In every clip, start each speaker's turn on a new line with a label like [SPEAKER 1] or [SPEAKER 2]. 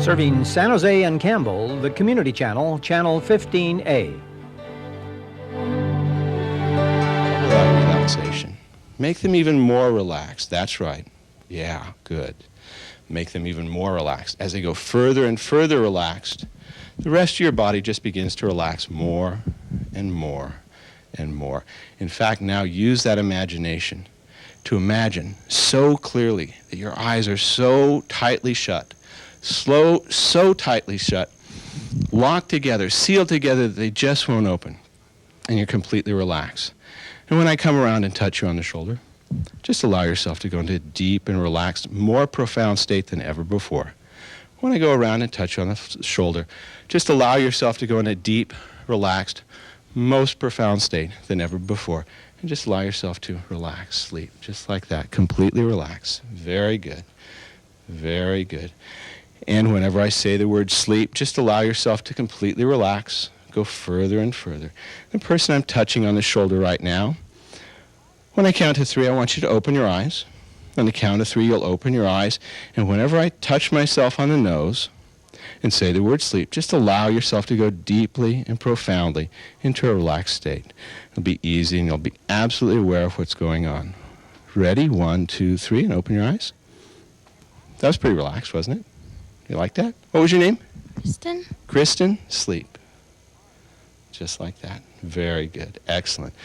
[SPEAKER 1] Serving San Jose and Campbell, the Community Channel, Channel 15A.
[SPEAKER 2] Relaxation. Make them even more relaxed. That's right. Yeah, good. Make them even more relaxed. As they go further and further relaxed, the rest of your body just begins to relax more and more and more. In fact, now use that imagination to imagine so clearly that your eyes are so tightly shut, so tightly shut, locked together, sealed together that they just won't open, and you're completely relaxed. And when I come around and touch you on the shoulder, just allow yourself to go into a deep and relaxed, more profound state than ever before. When I go around and touch you on the shoulder, just allow yourself to go in a deep, relaxed, most profound state than ever before. And just allow yourself to relax, sleep, just like that, completely relax. Very good. Very good. And whenever I say the word sleep, just allow yourself to completely relax, go further and further. The person I'm touching on the shoulder right now, when I count to 3, I want you to open your eyes. On the count of 3, you'll open your eyes. And whenever I touch myself on the nose and say the word sleep, just allow yourself to go deeply and profoundly into a relaxed state. It'll be easy, and you'll be absolutely aware of what's going on. Ready? 1, 2, 3, and open your eyes. That was pretty relaxed, wasn't it? You like that? What was your name?
[SPEAKER 3] Kristen.
[SPEAKER 2] Kristen, sleep. Just like that. Very good. Excellent.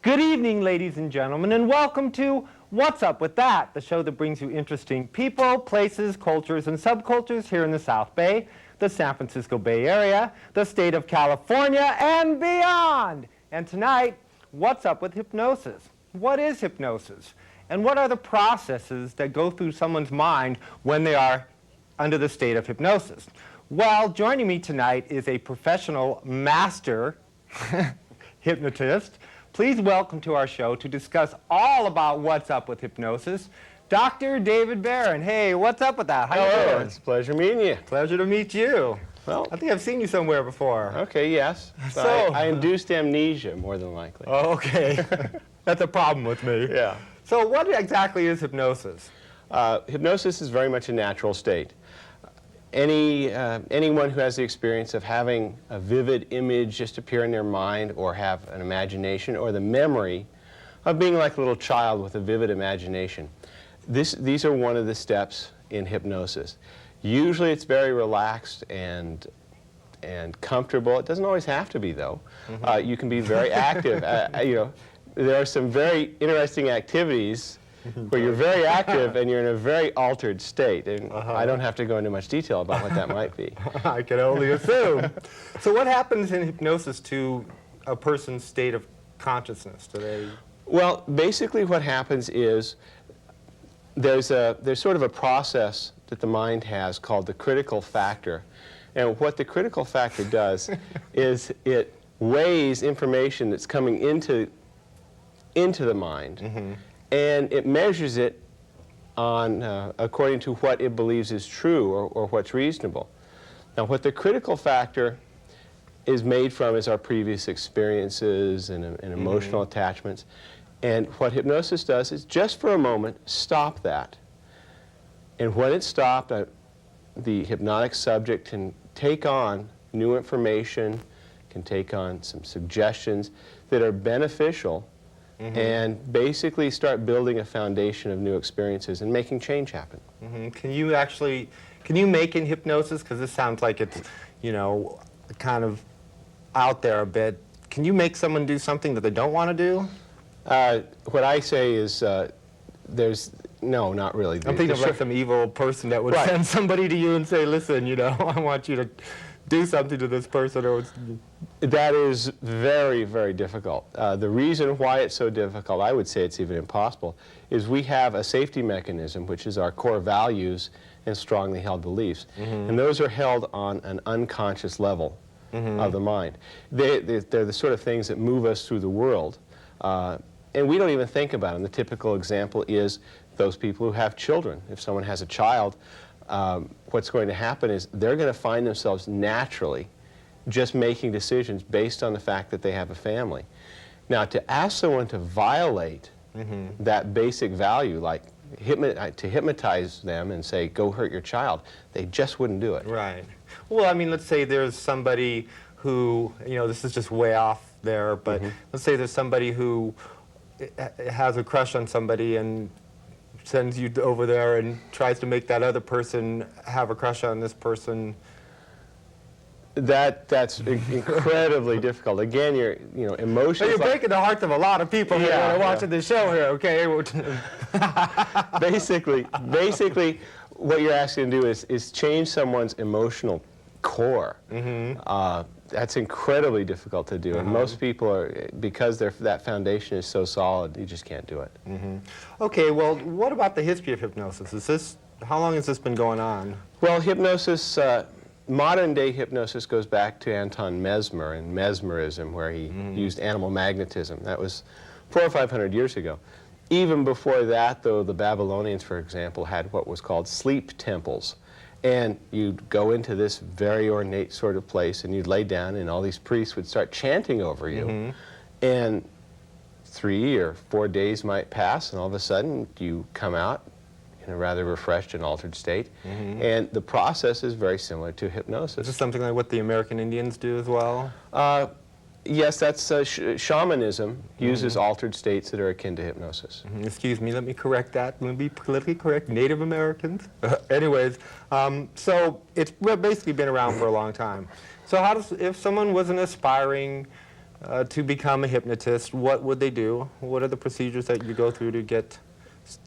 [SPEAKER 4] Good evening, ladies and gentlemen, and welcome to What's Up With That, the show that brings you interesting people, places, cultures, and subcultures here in the South Bay, the San Francisco Bay Area, the state of California, and beyond. And tonight, what's up with hypnosis? What is hypnosis? And what are the processes that go through someone's mind when they are under the state of hypnosis? Well, joining me tonight is a professional master hypnotist. Please welcome to our show to discuss all about what's up with hypnosis, Dr. David Barron. Hey, what's up with that? How you doing?
[SPEAKER 5] It's a pleasure meeting you.
[SPEAKER 4] Pleasure to meet you.
[SPEAKER 5] Well,
[SPEAKER 4] I think I've seen you somewhere before.
[SPEAKER 5] okay, yes.
[SPEAKER 4] So-
[SPEAKER 5] I induced amnesia, more than likely.
[SPEAKER 4] Oh, okay. That's a problem with me.
[SPEAKER 5] Yeah.
[SPEAKER 4] So what exactly is hypnosis?
[SPEAKER 5] Hypnosis is very much a natural state. Anyone who has the experience of having a vivid image just appear in their mind, or have an imagination or the memory of being like a little child with a vivid imagination, these are one of the steps in hypnosis. Usually it's very relaxed and comfortable. It doesn't always have to be, though. Mm-hmm. You can be very active. There are some very interesting activities where you're very active and you're in a very altered state. And I don't have to go into much detail about what that might be.
[SPEAKER 4] I can only assume. So what happens in hypnosis to a person's state of consciousness?
[SPEAKER 5] Well, basically what happens is there's sort of a process that the mind has called the critical factor. And what the critical factor does is it weighs information that's coming into the mind. Mm-hmm. And it measures it on according to what it believes is true or what's reasonable. Now, what the critical factor is made from is our previous experiences and emotional attachments. And what hypnosis does is, just for a moment, stop that. And when it's stopped, the hypnotic subject can take on new information, can take on some suggestions that are beneficial, and basically start building a foundation of new experiences and making change happen.
[SPEAKER 4] Can you make in hypnosis, because this sounds like it's, kind of out there a bit, can you make someone do something that they don't want to do?
[SPEAKER 5] What I say is no, not really.
[SPEAKER 4] I'm thinking of like some evil person that would send somebody to you and say, listen, I want you to do something to this person. Or
[SPEAKER 5] That is very, very difficult. The reason why it's so difficult, I would say it's even impossible, is we have a safety mechanism, which is our core values and strongly held beliefs. And those are held on an unconscious level of the mind. They're the sort of things that move us through the world. And we don't even think about them. The typical example is those people who have children. If someone has a child, what's going to happen is they're going to find themselves naturally just making decisions based on the fact that they have a family. Now, to ask someone to violate that basic value, like to hypnotize them and say, go hurt your child, they just wouldn't do it.
[SPEAKER 4] Right. Well, I mean, let's say there's somebody who, you know, this is just way off there, but let's say there's somebody who has a crush on somebody and sends you over there and tries to make that other person have a crush on this person.
[SPEAKER 5] That's incredibly difficult. Again, emotions.
[SPEAKER 4] So you're breaking the hearts of a lot of people here that are watching this show here, okay?
[SPEAKER 5] Basically, what you're asking to do is change someone's emotional core. That's incredibly difficult to do, and most people are, because that foundation is so solid, you just can't do it.
[SPEAKER 4] Okay, well, what about the history of hypnosis? How long has this been going on?
[SPEAKER 5] Well, hypnosis, modern-day hypnosis goes back to Anton Mesmer and mesmerism, where he used animal magnetism. That was 400 or 500 years ago. Even before that, though, the Babylonians, for example, had what was called sleep temples. And you'd go into this very ornate sort of place, and you'd lay down, and all these priests would start chanting over you. And 3 or 4 days might pass, and all of a sudden, you come out in a rather refreshed and altered state. And the process is very similar to hypnosis.
[SPEAKER 4] Is this something like what the American Indians do as well?
[SPEAKER 5] Yes, that's shamanism uses altered states that are akin to hypnosis.
[SPEAKER 4] Excuse me, let me correct that. Let me be politically correct. Native Americans. Anyways, so it's basically been around for a long time. So how does, if someone was an aspiring to become a hypnotist, what would they do? What are the procedures that you go through to get,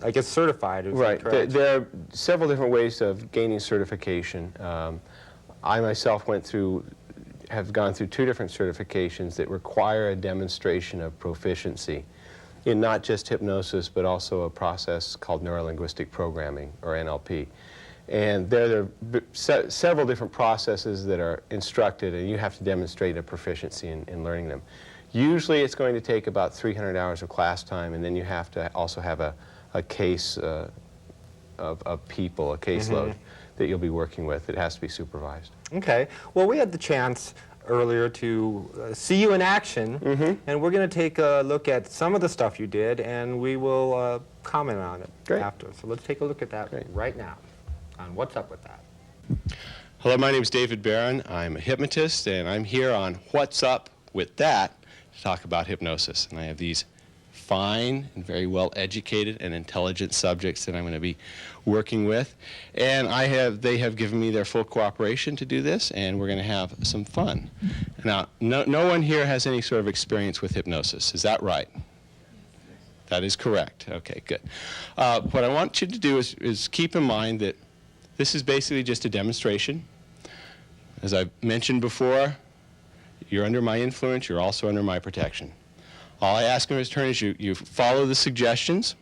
[SPEAKER 4] I guess, certified?
[SPEAKER 5] Right. There are several different ways of gaining certification. I myself have gone through 2 different certifications that require a demonstration of proficiency in not just hypnosis, but also a process called neurolinguistic programming, or NLP. And there are several different processes that are instructed, and you have to demonstrate a proficiency in learning them. Usually it's going to take about 300 hours of class time, and then you have to also have a case of people, a caseload that you'll be working with. It has to be supervised.
[SPEAKER 4] Okay. Well, we had the chance earlier to see you in action, and we're going to take a look at some of the stuff you did, and we will comment on it after. So let's take a look at that right now on What's Up With That.
[SPEAKER 2] Hello, my name is David Barron. I'm a hypnotist, and I'm here on What's Up With That to talk about hypnosis. And I have these fine and very well educated and intelligent subjects that I'm going to be working with, and they have given me their full cooperation to do this, and we're going to have some fun. Now, no one here has any sort of experience with hypnosis. Is that right? That is correct. Okay, good. What I want you to do is keep in mind that this is basically just a demonstration. As I've mentioned before, you're under my influence, you're also under my protection. All I ask in return is you follow the suggestions,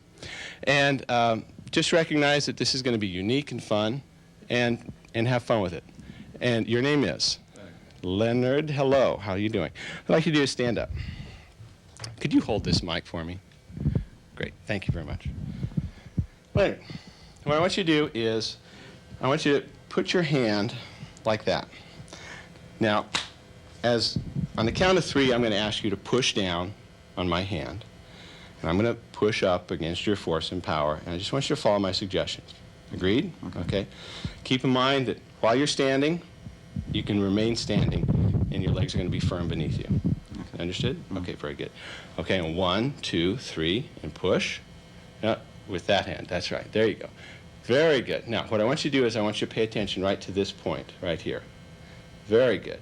[SPEAKER 2] and just recognize that this is going to be unique and fun, and have fun with it. And your name is? Leonard. Hello. How are you doing? What I'd like you to do is stand up. Could you hold this mic for me? Great. Thank you very much. Leonard, what I want you to do is I want you to put your hand like that. Now, on the count of 3, I'm going to ask you to push down on my hand, and I'm going to push up against your force and power, and I just want you to follow my suggestions. Agreed? Okay. Keep in mind that while you're standing, you can remain standing, and your legs are going to be firm beneath you. Okay. Understood? Okay, very good. Okay, and 1, 2, 3, and push. With that hand. That's right. There you go. Very good. Now, what I want you to do is I want you to pay attention right to this point, right here. Very good.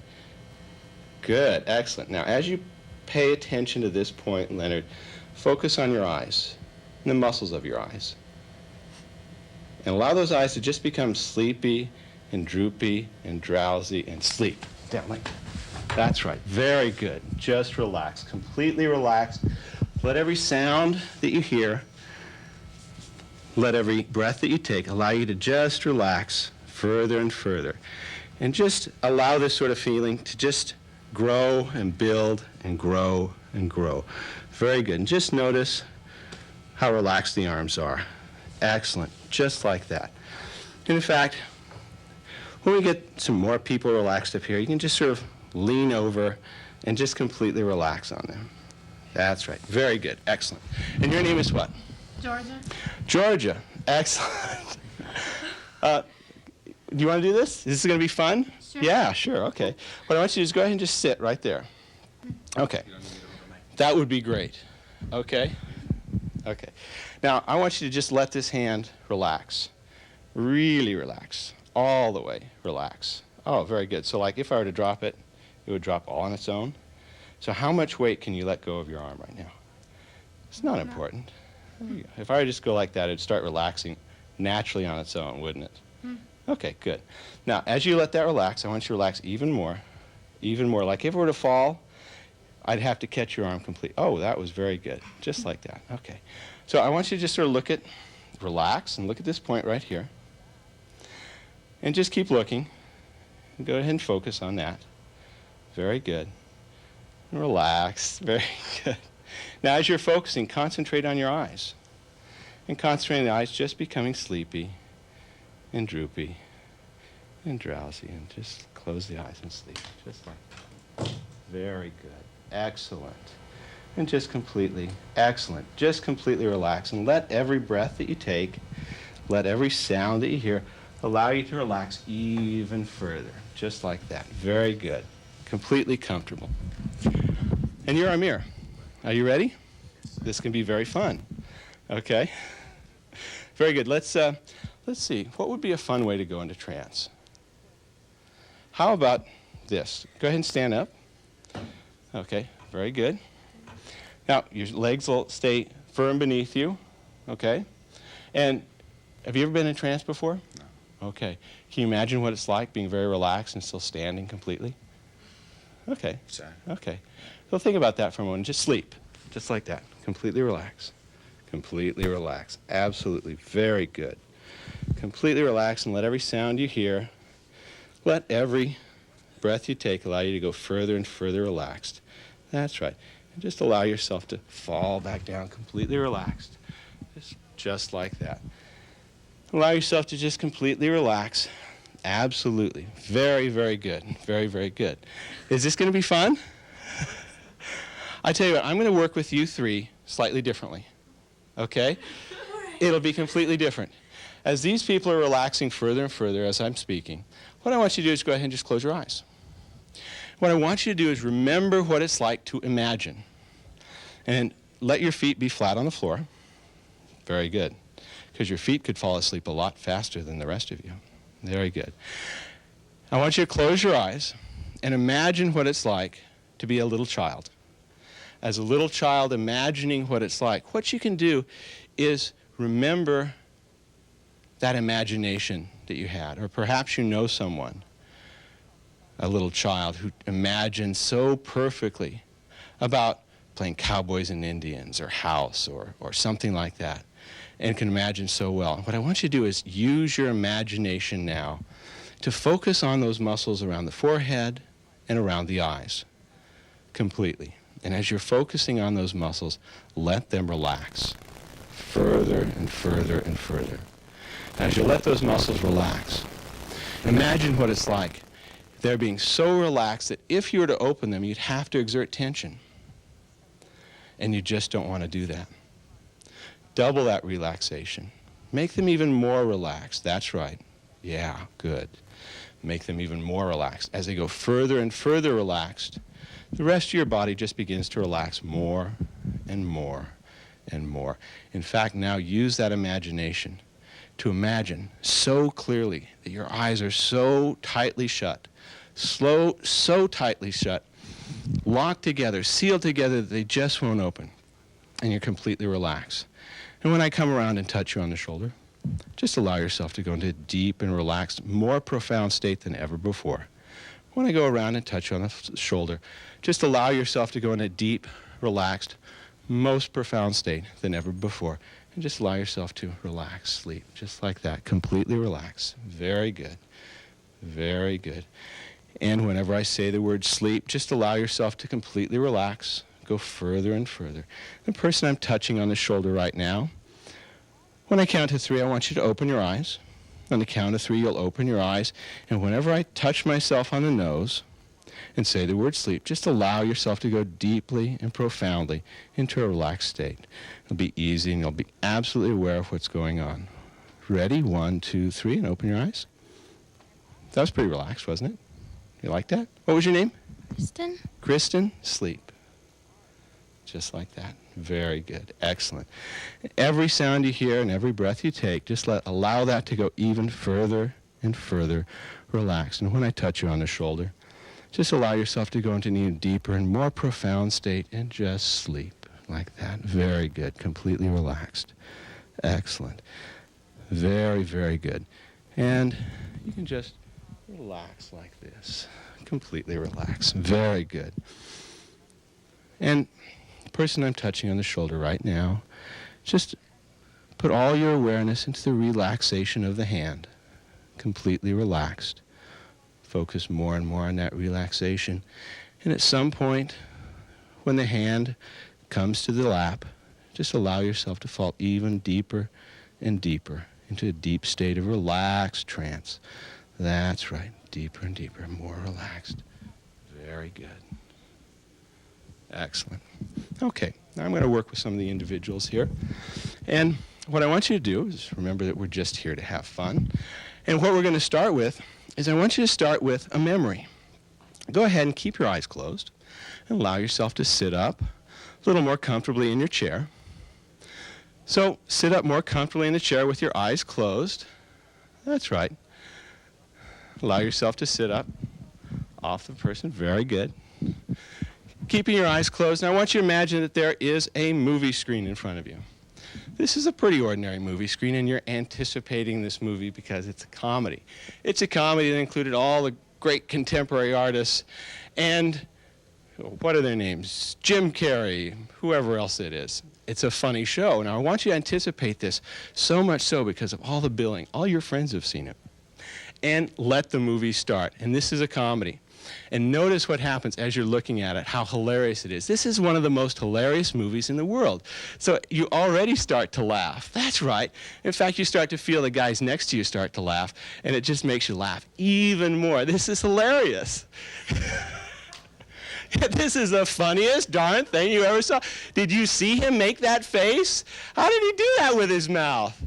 [SPEAKER 2] Good. Excellent. Now, as you pay attention to this point, Leonard, focus on your eyes and the muscles of your eyes. And allow those eyes to just become sleepy and droopy and drowsy and sleep. Down like that. That's right. Very good. Just relax. Completely relax. Let every sound that you hear, let every breath that you take allow you to just relax further and further. And just allow this sort of feeling to just grow and build and grow and grow. Very good. And just notice how relaxed the arms are. Excellent. Just like that. And in fact, when we get some more people relaxed up here, you can just sort of lean over and just completely relax on them. That's right. Very good. Excellent. And your name is what?
[SPEAKER 3] Georgia.
[SPEAKER 2] Georgia. Excellent. Do you want to do this? Is this going to be fun?
[SPEAKER 3] Sure.
[SPEAKER 2] Yeah, sure. Okay. What I want you to do is go ahead and just sit right there. Okay. That would be great. Okay? Okay. Now, I want you to just let this hand relax. Really relax. All the way relax. Oh, very good. So like if I were to drop it, it would drop all on its own. So how much weight can you let go of your arm right now? It's not important. If I were to just go like that, it'd start relaxing naturally on its own, wouldn't it? Okay, good. Now, as you let that relax, I want you to relax even more. Even more. Like if it were to fall, I'd have to catch your arm completely. Oh, that was very good. Just like that. Okay. So I want you to just sort of relax and look at this point right here. And just keep looking. Go ahead and focus on that. Very good. And relax. Very good. Now, as you're focusing, concentrate on your eyes. And concentrate on the eyes just becoming sleepy and droopy and drowsy. And just close the eyes and sleep. Just like that. Very good. Excellent. And just completely, excellent. Just completely relax. And let every breath that you take, let every sound that you hear, allow you to relax even further. Just like that. Very good. Completely comfortable. And you're our mirror. Are you ready? This can be very fun. Okay? Very good. Let's see. What would be a fun way to go into trance? How about this? Go ahead and stand up. Okay. Very good. Now, your legs will stay firm beneath you. Okay? And have you ever been in trance before? No. Okay. Can you imagine what it's like being very relaxed and still standing completely? Okay.
[SPEAKER 6] Sure.
[SPEAKER 2] Okay. So think about that for a moment. Just sleep. Just like that. Completely relax. Completely relax. Absolutely. Very good. Completely relax and let every sound you hear, let every breath you take allow you to go further and further relaxed. That's right. And just allow yourself to fall back down completely relaxed. Just like that. Allow yourself to just completely relax. Absolutely. Very, very good. Very, very good. Is this going to be fun? I tell you what, I'm going to work with you three slightly differently. Okay? It'll be completely different. As these people are relaxing further and further as I'm speaking, what I want you to do is go ahead and just close your eyes. What I want you to do is remember what it's like to imagine. And let your feet be flat on the floor. Very good. Because your feet could fall asleep a lot faster than the rest of you. Very good. I want you to close your eyes and imagine what it's like to be a little child. As a little child imagining what it's like, what you can do is remember that imagination that you had. Or perhaps you know someone, a little child, who imagined so perfectly about playing cowboys and Indians or house or something like that, and can imagine so well. What I want you to do is use your imagination now to focus on those muscles around the forehead and around the eyes completely. And as you're focusing on those muscles, let them relax further and further and further. As you let those muscles relax, imagine what it's like. They're being so relaxed that if you were to open them, you'd have to exert tension. And you just don't want to do that. Double that relaxation. Make them even more relaxed. That's right. Yeah, good. Make them even more relaxed. As they go further and further relaxed, the rest of your body just begins to relax more and more and more. In fact, now use that imagination to imagine so clearly that your eyes are so tightly shut, so tightly shut, locked together, sealed together that they just won't open, and you're completely relaxed. And when I come around and touch you on the shoulder, just allow yourself to go into a deep and relaxed, more profound state than ever before. When I go around and touch you on the shoulder, just allow yourself to go in a deep, relaxed, most profound state than ever before. And just allow yourself to relax, sleep, just like that. Completely relax. Very good. Very good. And whenever I say the word sleep, just allow yourself to completely relax. Go further and further. The person I'm touching on the shoulder right now, when I count to 3, I want you to open your eyes. On the count of 3, you'll open your eyes. And whenever I touch myself on the nose and say the word sleep, just allow yourself to go deeply and profoundly into a relaxed state. It'll be easy and you'll be absolutely aware of what's going on. Ready? 1, 2, 3, and open your eyes. That was pretty relaxed, wasn't it? You like that? What was your name?
[SPEAKER 3] Kristen.
[SPEAKER 2] Kristen, sleep. Just like that. Very good. Excellent. Every sound you hear and every breath you take, just allow that to go even further and further relaxed. And when I touch you on the shoulder, just allow yourself to go into an even deeper and more profound state and just sleep like that. Very good. Completely relaxed. Excellent. Very, very good. And you can just relax like this. Completely relax. Very good. And person I'm touching on the shoulder right now, just put all your awareness into the relaxation of the hand. Completely relaxed. Focus more and more on that relaxation. And at some point, when the hand comes to the lap, just allow yourself to fall even deeper and deeper into a deep state of relaxed trance. That's right. Deeper and deeper, more relaxed. Very good. Excellent. Okay, now I'm going to work with some of the individuals here. And what I want you to do is remember that we're just here to have fun. And what we're going to start with is I want you to start with a memory. Go ahead and keep your eyes closed and allow yourself to sit up a little more comfortably in your chair. So sit up more comfortably in the chair with your eyes closed. That's right. Allow yourself to sit up off the person. Very good. Keeping your eyes closed, now I want you to imagine that there is a movie screen in front of you. This is a pretty ordinary movie screen, and you're anticipating this movie because it's a comedy. It's a comedy that included all the great contemporary artists, and what are their names? Jim Carrey, whoever else it is. It's a funny show. Now I want you to anticipate this, so much so because of all the billing. All your friends have seen it. And let the movie start. And this is a comedy. And notice what happens as you're looking at it, how hilarious it is. This is one of the most hilarious movies in the world. So you already start to laugh. That's right. In fact, you start to feel the guys next to you start to laugh, and it just makes you laugh even more. This is hilarious. This is the funniest darn thing you ever saw. Did you see him make that face? How did he do that with his mouth?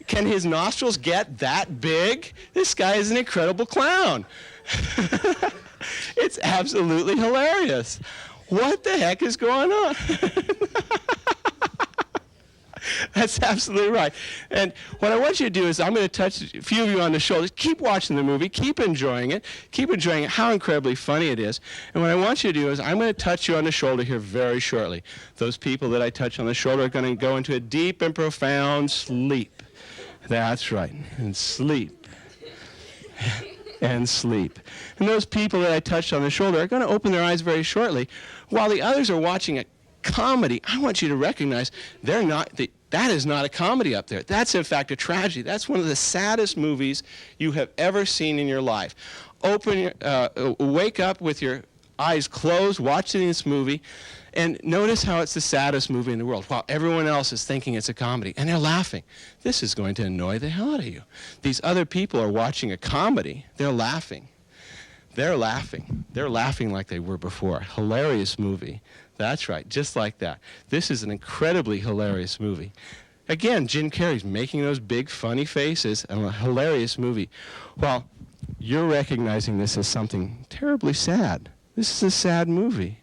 [SPEAKER 2] Can his nostrils get that big? This guy is an incredible clown. It's absolutely hilarious. What the heck is going on? That's absolutely right. And what I want you to do is I'm going to touch a few of you on the shoulders. Keep watching the movie. Keep enjoying it. Keep enjoying how incredibly funny it is. And what I want you to do is I'm going to touch you on the shoulder here very shortly. Those people that I touch on the shoulder are going to go into a deep and profound sleep. That's right. And sleep. And sleep. And those people that I touched on the shoulder are going to open their eyes very shortly. While the others are watching a comedy, I want you to recognize that is not a comedy up there. That's, in fact, a tragedy. That's one of the saddest movies you have ever seen in your life. Wake up with your eyes closed, watching this movie, and notice how it's the saddest movie in the world, while everyone else is thinking it's a comedy, and they're laughing. This is going to annoy the hell out of you. These other people are watching a comedy. They're laughing. They're laughing. They're laughing like they were before. Hilarious movie. That's right, just like that. This is an incredibly hilarious movie. Again, Jim Carrey's making those big, funny faces in a hilarious movie, while you're recognizing this as something terribly sad. This is a sad movie.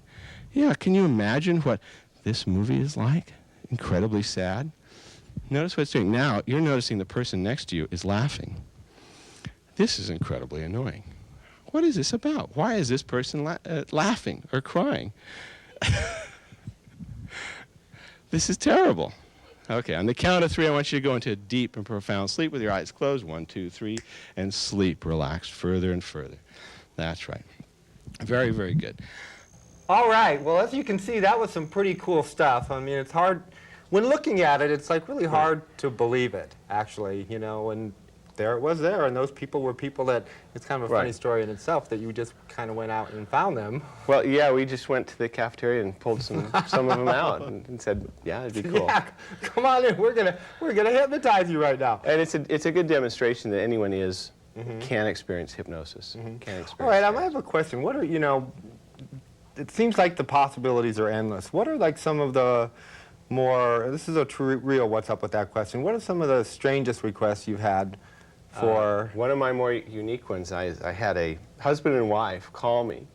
[SPEAKER 2] Yeah, can you imagine what this movie is like? Incredibly sad. Notice what it's doing. Now, you're noticing the person next to you is laughing. This is incredibly annoying. What is this about? Why is this person laughing or crying? This is terrible. Okay, on the count of 3, I want you to go into a deep and profound sleep with your eyes closed. 1, 2, 3, and sleep. Relax further and further. That's right. Very, very good.
[SPEAKER 4] All right. Well, as you can see, that was some pretty cool stuff. I mean, it's hard, when looking at it, it's like really hard to believe it, actually, you know, and there it was there, and those people were people that, it's kind of a funny story in itself that you just kind of went out and found them.
[SPEAKER 5] Well, yeah, we just went to the cafeteria and pulled some of them out and said, yeah, it'd be cool.
[SPEAKER 4] Yeah, come on in, we're gonna hypnotize you right now.
[SPEAKER 5] And it's a good demonstration that anyone can experience hypnosis. Can experience
[SPEAKER 4] All right, I
[SPEAKER 5] trance.
[SPEAKER 4] have a question. What are, you know, it seems like the possibilities are endless. What are like some of the more, this is a real what's up with that question, what are some of the strangest requests you've had for...
[SPEAKER 5] One of my more unique ones, I had a husband and wife call me.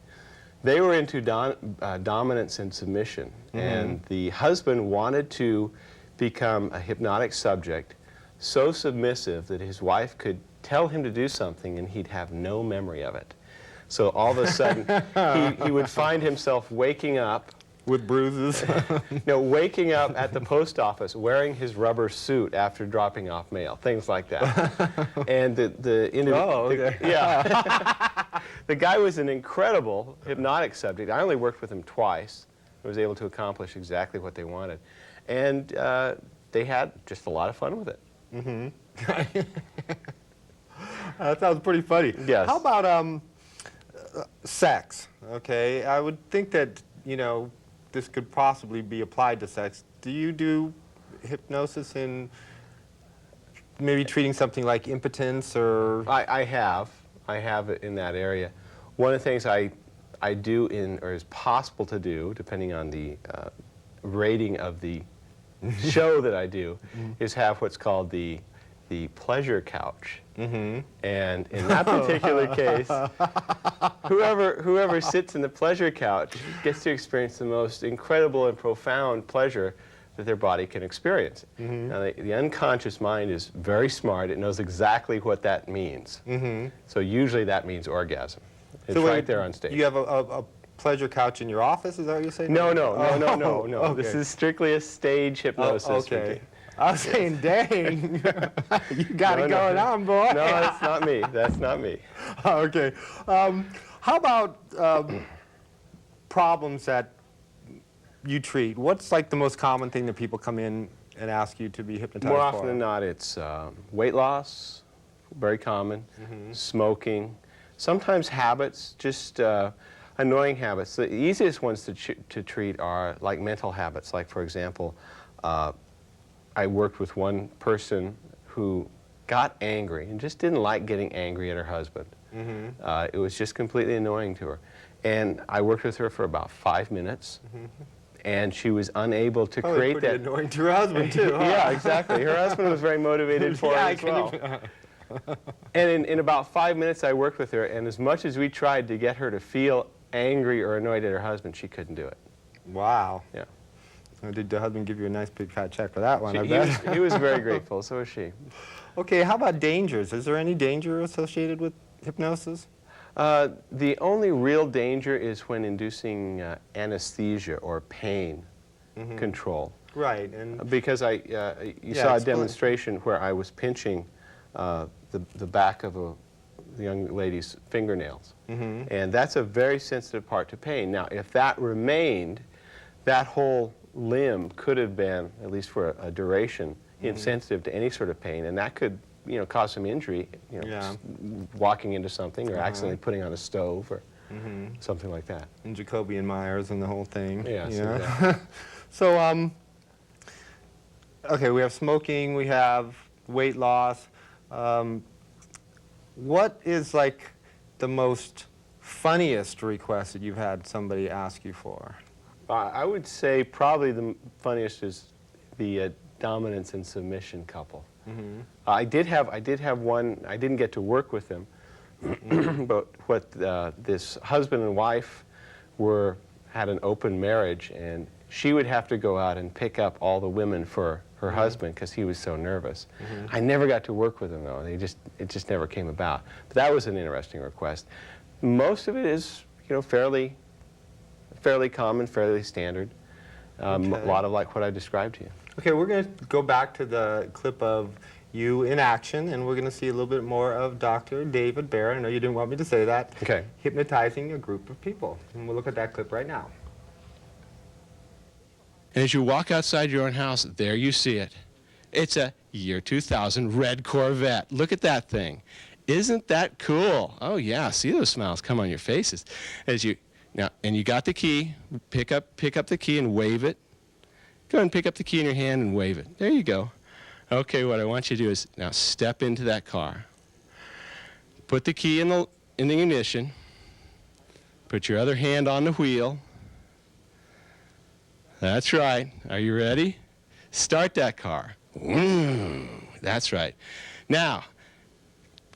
[SPEAKER 5] They were into dominance and submission, and the husband wanted to become a hypnotic subject so submissive that his wife could tell him to do something and he'd have no memory of it. So all of a sudden, he would find himself waking up
[SPEAKER 4] with bruises?
[SPEAKER 5] No, waking up at the post office wearing his rubber suit after dropping off mail, things like that. And the guy was an incredible hypnotic subject. I only worked with him twice. I was able to accomplish exactly what they wanted. And they had just a lot of fun with it.
[SPEAKER 4] That sounds pretty funny.
[SPEAKER 5] Yes.
[SPEAKER 4] How about sex? Okay, I would think that, you know, this could possibly be applied to sex. Do you do hypnosis in maybe treating something like impotence or...
[SPEAKER 5] I have it in that area. One of the things I do or is possible to do, depending on the rating of the show that I do, is have what's called the pleasure couch. And in that particular case, whoever sits in the pleasure couch gets to experience the most incredible and profound pleasure that their body can experience. Now, the unconscious mind is very smart. It knows exactly what that means. So usually that means orgasm. It's
[SPEAKER 4] So
[SPEAKER 5] right there on stage.
[SPEAKER 4] You have a pleasure couch in your office, is that what you're saying?
[SPEAKER 5] No.
[SPEAKER 4] Okay.
[SPEAKER 5] This is strictly a stage hypnosis.
[SPEAKER 4] Okay. I was saying, dang, you got it going on, boy.
[SPEAKER 5] No, that's not me. That's not me.
[SPEAKER 4] Okay. How about problems that you treat? What's like the most common thing that people come in and ask you to be hypnotized
[SPEAKER 5] More
[SPEAKER 4] for?
[SPEAKER 5] often than not, it's weight loss, very common, smoking, sometimes habits, just annoying habits. The easiest ones to treat are like mental habits. Like, for example, I worked with one person who got angry and just didn't like getting angry at her husband. It was just completely annoying to her. And I worked with her for about 5 minutes, and she was unable to create that.
[SPEAKER 4] Annoying to her husband too. Huh?
[SPEAKER 5] Yeah, exactly. Her husband was very motivated for it as well. And in about 5 minutes, I worked with her, and as much as we tried to get her to feel angry or annoyed at her husband, she couldn't do it.
[SPEAKER 4] Wow.
[SPEAKER 5] Yeah.
[SPEAKER 4] Did the husband give you a nice big fat check for that one?
[SPEAKER 5] He was very grateful, so was she.
[SPEAKER 4] Okay, how about dangers? Is there any danger associated with hypnosis?
[SPEAKER 5] The only real danger is when inducing anesthesia or pain control.
[SPEAKER 4] Right. And
[SPEAKER 5] Because you saw a demonstration where I was pinching the back of the young lady's fingernails. And that's a very sensitive part to pain. Now, if that remained, that whole limb could have been, at least for a duration, insensitive to any sort of pain, and that could, cause some injury, walking into something or accidentally putting on a stove or something like that.
[SPEAKER 4] And Jacoby and Myers and the whole thing.
[SPEAKER 5] Yes,
[SPEAKER 4] you know?
[SPEAKER 5] exactly.
[SPEAKER 4] So, okay, we have smoking, we have weight loss. What is like the most funniest request that you've had somebody ask you for?
[SPEAKER 5] I would say probably the funniest is the dominance and submission couple. I did have one. I didn't get to work with them, but what this husband and wife had an open marriage, and she would have to go out and pick up all the women for her husband because he was so nervous. I never got to work with them though. It just never came about. But that was an interesting request. Most of it is fairly common, fairly standard. A lot of like what I described to you.
[SPEAKER 4] Okay, we're going to go back to the clip of you in action, and we're going to see a little bit more of Dr. David Barrett. I know you didn't want me to say that.
[SPEAKER 5] Okay.
[SPEAKER 4] Hypnotizing a group of people. And we'll look at that clip right now.
[SPEAKER 2] And as you walk outside your own house, there you see it. It's a year 2000 red Corvette. Look at that thing. Isn't that cool? Oh yeah, see those smiles come on your faces. As you now, and you got the key. Pick up the key and wave it. Go ahead and pick up the key in your hand and wave it. There you go. Okay, what I want you to do is now step into that car. Put the key in the ignition. Put your other hand on the wheel. That's right. Are you ready? Start that car. That's right. Now,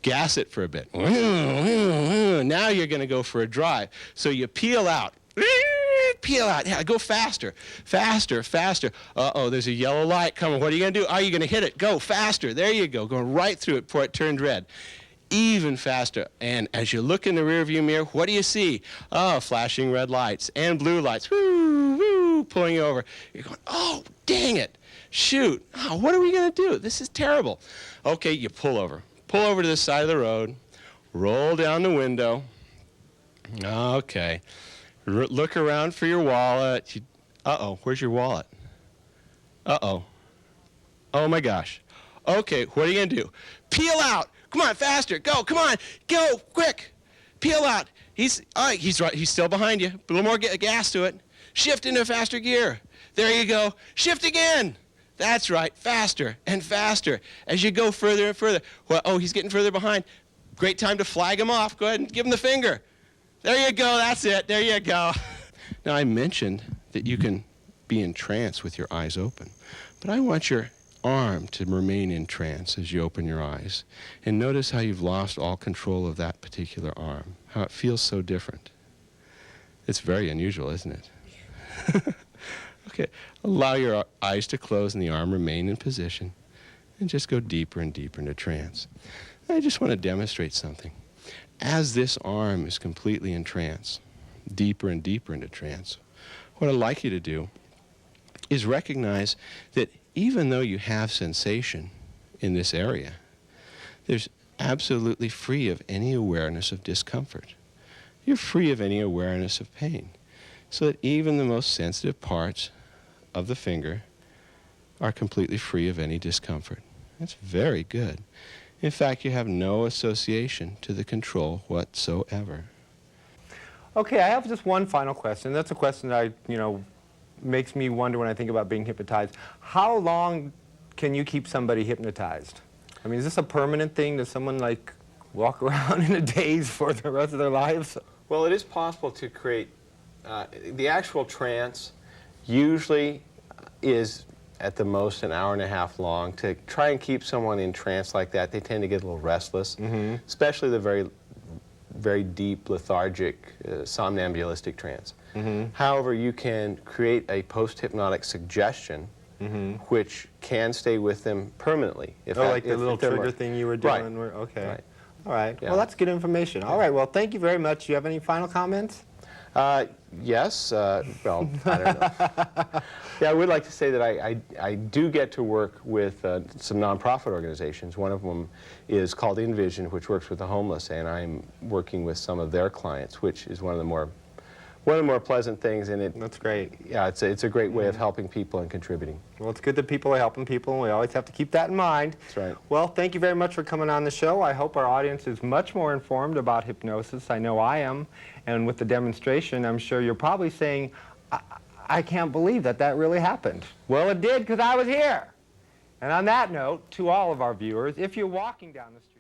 [SPEAKER 2] gas it for a bit. Now you're going to go for a drive. So you peel out. Peel out. Yeah, go faster. Faster, faster. Uh-oh, there's a yellow light coming. What are you going to do? Are you going to hit it? Go faster. There you go. Going right through it before it turned red. Even faster. And as you look in the rearview mirror, what do you see? Oh, flashing red lights and blue lights. Woo, woo, pulling you over. You're going, oh, dang it. Shoot. Oh, what are we going to do? This is terrible. Okay, you pull over. Pull over to the side of the road. Roll down the window. Okay. Look around for your wallet. Uh-oh, where's your wallet? Uh-oh. Oh, my gosh. Okay, what are you going to do? Peel out. Come on, faster. Go, come on. Go, quick. Peel out. He's right. He's still behind you. A little more gas to it. Shift into faster gear. There you go. Shift again. That's right. Faster and faster. As you go further and further. Well, oh, he's getting further behind. Great time to flag him off. Go ahead and give him the finger. There you go. That's it. There you go. Now, I mentioned that you can be in trance with your eyes open. But I want your arm to remain in trance as you open your eyes. And notice how you've lost all control of that particular arm, how it feels so different. It's very unusual, isn't it? Okay, allow your eyes to close and the arm remain in position and just go deeper and deeper into trance. I just want to demonstrate something. As this arm is completely in trance, deeper and deeper into trance, what I'd like you to do is recognize that even though you have sensation in this area, there's absolutely free of any awareness of discomfort. You're free of any awareness of pain, so that even the most sensitive parts of the finger are completely free of any discomfort. That's very good. In fact, you have no association to the control whatsoever.
[SPEAKER 4] Okay, I have just one final question. That's a question that makes me wonder when I think about being hypnotized. How long can you keep somebody hypnotized? I mean, is this a permanent thing? Does someone walk around in a daze for the rest of their lives?
[SPEAKER 5] Well, it is possible to create the actual trance usually is at the most an hour and a half long. To try and keep someone in trance like that, they tend to get a little restless, especially the very, very deep, lethargic, somnambulistic trance. However, you can create a post-hypnotic suggestion which can stay with them permanently.
[SPEAKER 4] Like the little trigger thing you were doing?
[SPEAKER 5] Right.
[SPEAKER 4] Okay.
[SPEAKER 5] Right.
[SPEAKER 4] All right.
[SPEAKER 5] Yeah.
[SPEAKER 4] Well, that's good information. All right. Well, thank you very much. Do you have any final comments?
[SPEAKER 5] Yes. Well, I don't know. Yeah, I would like to say that I do get to work with some nonprofit organizations. One of them is called Envision, which works with the homeless, and I'm working with some of their clients, which is one of the more pleasant things. And
[SPEAKER 4] That's great.
[SPEAKER 5] Yeah, it's a great way of helping people and contributing.
[SPEAKER 4] Well, it's good that people are helping people, and we always have to keep that in mind.
[SPEAKER 5] That's right.
[SPEAKER 4] Well, thank you very much for coming on the show. I hope our audience is much more informed about hypnosis. I know I am. And with the demonstration, I'm sure you're probably saying, I can't believe that really happened. Well, it did, because I was here. And on that note, to all of our viewers, if you're walking down the street,